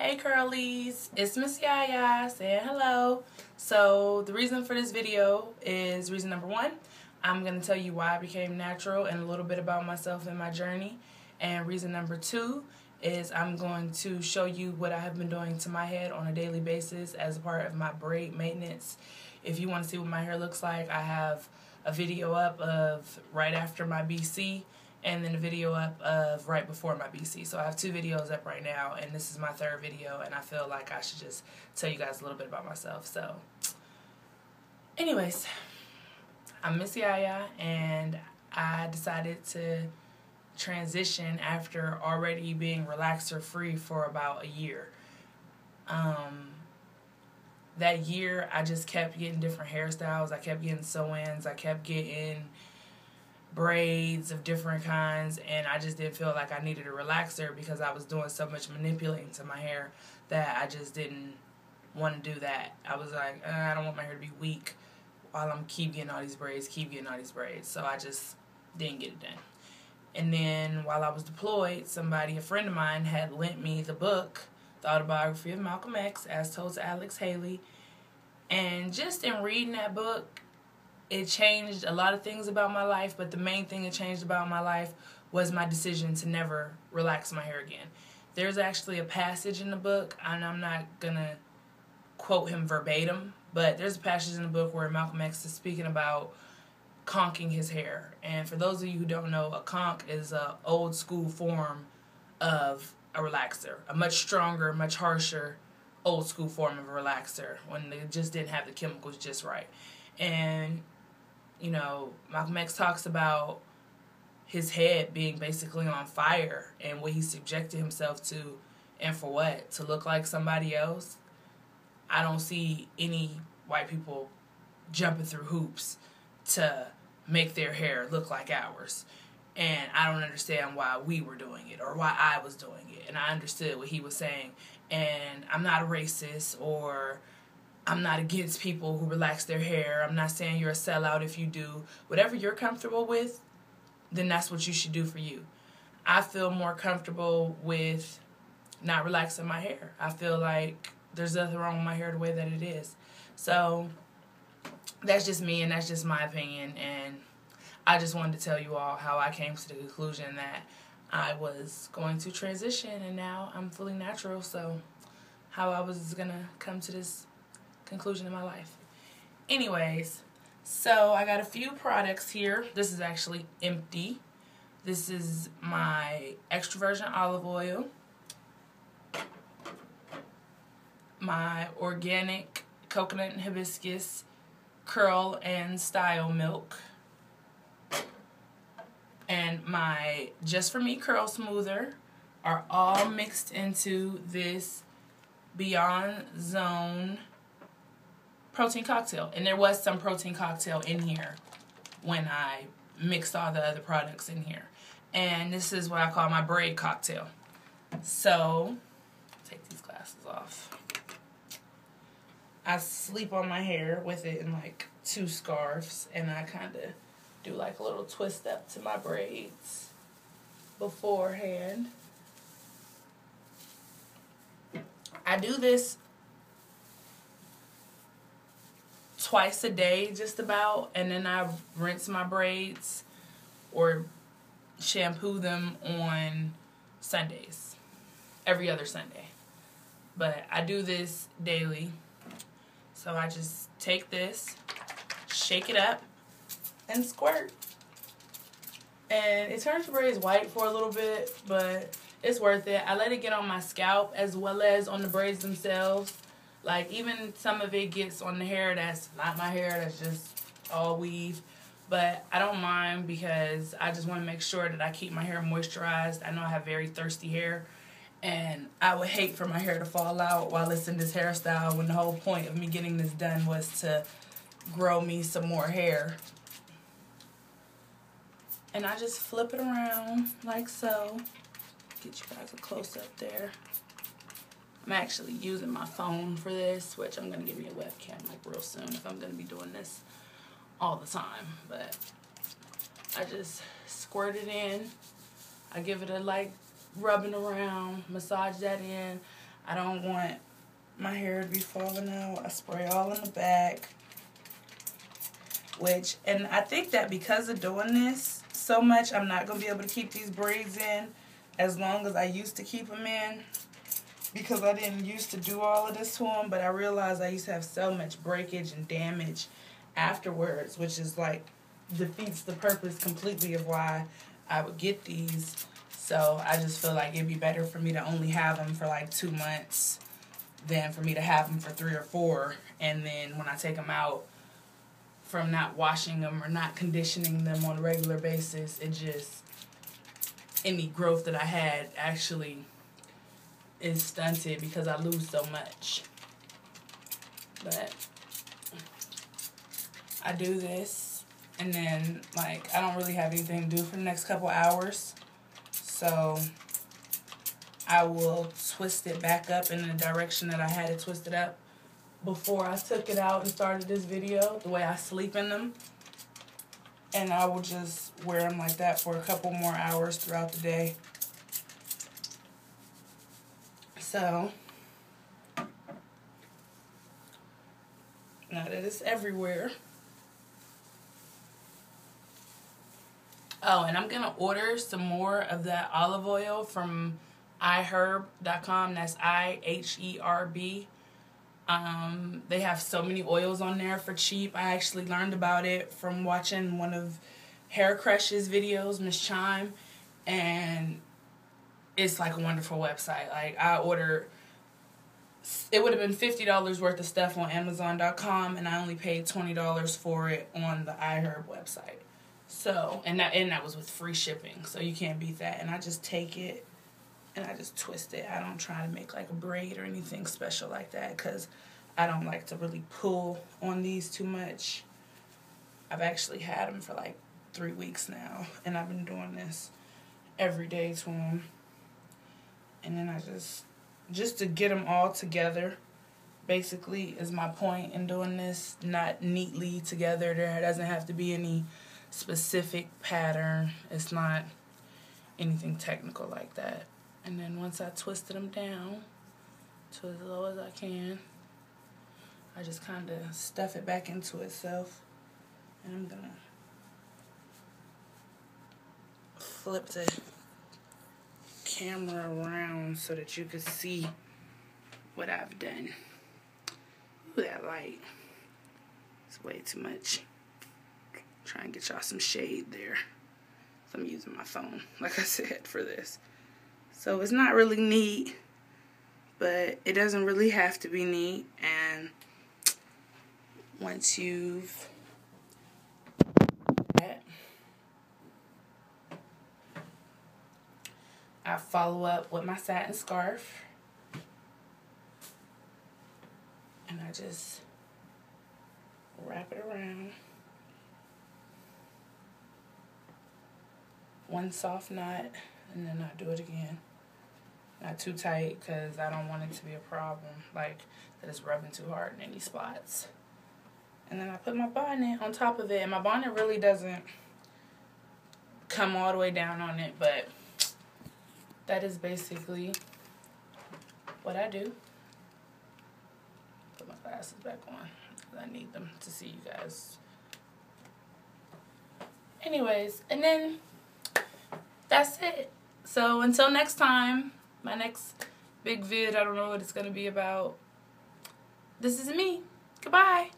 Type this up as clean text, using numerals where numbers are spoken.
Hey curlies, it's Miss Yaya saying hello. So the reason for this video is reason number one. I'm going to tell you why I became natural and a little bit about myself and my journey. And reason number two is I'm going to show you what I have been doing to my head on a daily basis as a part of my braid maintenance. If you want to see what my hair looks like, I have a video up of right after my BC and then a video up of right before my BC. So I have two videos up right now, and this is my third video, and I feel like I should just tell you guys a little bit about myself. So anyways, I'm Miss Yaya, and I decided to transition after already being relaxer free for about a year. That year I just kept getting different hairstyles. I kept getting sew-ins. I kept getting braids of different kinds, and I just didn't feel like I needed a relaxer because I was doing so much manipulating to my hair that I just didn't want to do that. I was like, I don't want my hair to be weak while I'm keep getting all these braids. So I just didn't get it done. And then while I was deployed, a friend of mine, had lent me the book, The Autobiography of Malcolm X, as told to Alex Haley. And just in reading that book, it changed a lot of things about my life, but the main thing it changed about my life was my decision to never relax my hair again. There's actually a passage in the book, and I'm not going to quote him verbatim, but there's a passage in the book where Malcolm X is speaking about conking his hair. And for those of you who don't know, a conk is an old school form of a relaxer, a much stronger, much harsher, old school form of a relaxer when they just didn't have the chemicals just right. And you know, Malcolm X talks about his head being basically on fire and what he subjected himself to, and for what? To look like somebody else? I don't see any white people jumping through hoops to make their hair look like ours. And I don't understand why we were doing it or why I was doing it. And I understood what he was saying. And I'm not a racist, or I'm not against people who relax their hair. I'm not saying you're a sellout if you do. Whatever you're comfortable with, then that's what you should do for you. I feel more comfortable with not relaxing my hair. I feel like there's nothing wrong with my hair the way that it is. So that's just me, and that's just my opinion. And I just wanted to tell you all how I came to the conclusion that I was going to transition, and now I'm fully natural. So how I was going to come to this conclusion in my life. Anyways, so I got a few products here. This is actually empty. This is my extra virgin olive oil, my organic coconut and hibiscus curl and style milk, and my Just For Me curl smoother are all mixed into this Beyond Zone protein cocktail. And there was some protein cocktail in here when I mixed all the other products in here. And this is what I call my braid cocktail. So, take these glasses off. I sleep on my hair with it in like 2 scarves, and I kind of do like a little twist up to my braids beforehand. I do this twice a day just about, and then I rinse my braids or shampoo them on Sundays, every other Sunday. But I do this daily. So I just take this, shake it up, and squirt. And it turns your braids white for a little bit, but it's worth it. I let it get on my scalp as well as on the braids themselves. Like, even some of it gets on the hair that's not my hair, that's just all weave. But I don't mind because I just want to make sure that I keep my hair moisturized. I know I have very thirsty hair, and I would hate for my hair to fall out while it's in this hairstyle when the whole point of me getting this done was to grow me some more hair. And I just flip it around like so. Get you guys a close-up there. I'm actually using my phone for this, which I'm going to give you a webcam like real soon if I'm going to be doing this all the time. But I just squirt it in. I give it a light rubbing around, massage that in. I don't want my hair to be falling out. I spray all in the back. And I think that because of doing this so much, I'm not going to be able to keep these braids in as long as I used to keep them in. Because I didn't used to do all of this to them, but I realized I used to have so much breakage and damage afterwards, which is like defeats the purpose completely of why I would get these. So I just feel like it'd be better for me to only have them for like 2 months than for me to have them for 3 or 4, and then when I take them out from not washing them or not conditioning them on a regular basis, it just, any growth that I had actually is stunted because I lose so much. But I do this, and then like I don't really have anything to do for the next couple hours, so I will twist it back up in the direction that I had it twisted up before I took it out and started this video, the way I sleep in them. And I will just wear them like that for a couple more hours throughout the day. So, now that it's everywhere. Oh, and I'm going to order some more of that olive oil from iherb.com. That's IHERB. They have so many oils on there for cheap. I actually learned about it from watching one of Hair Crush's videos, Miss Chime, and it's like a wonderful website. Like, I ordered, it would have been $50 worth of stuff on Amazon.com, and I only paid $20 for it on the iHerb website. So, and that was with free shipping, so you can't beat that. And I just take it and I just twist it. I don't try to make like a braid or anything special like that because I don't like to really pull on these too much. I've actually had them for like 3 weeks now, and I've been doing this every day to them. And then I just to get them all together, basically, is my point in doing this. Not neatly together. There doesn't have to be any specific pattern. It's not anything technical like that. And then once I twisted them down to as low as I can, I just kind of stuff it back into itself. And I'm gonna flip the camera around so that you can see what I've done. Ooh, that light. It's way too much. Try and get y'all some shade there. So I'm using my phone, like I said, for this. So it's not really neat, but it doesn't really have to be neat. And once you've that, I follow up with my satin scarf, and I just wrap it around. One soft knot, and then I do it again. Not too tight, because I don't want it to be a problem, like that it's rubbing too hard in any spots. And then I put my bonnet on top of it, and my bonnet really doesn't come all the way down on it, but that is basically what I do. Put my glasses back on. I need them to see you guys. Anyways, and then that's it. So until next time, my next big vid, I don't know what it's going to be about. This is me. Goodbye.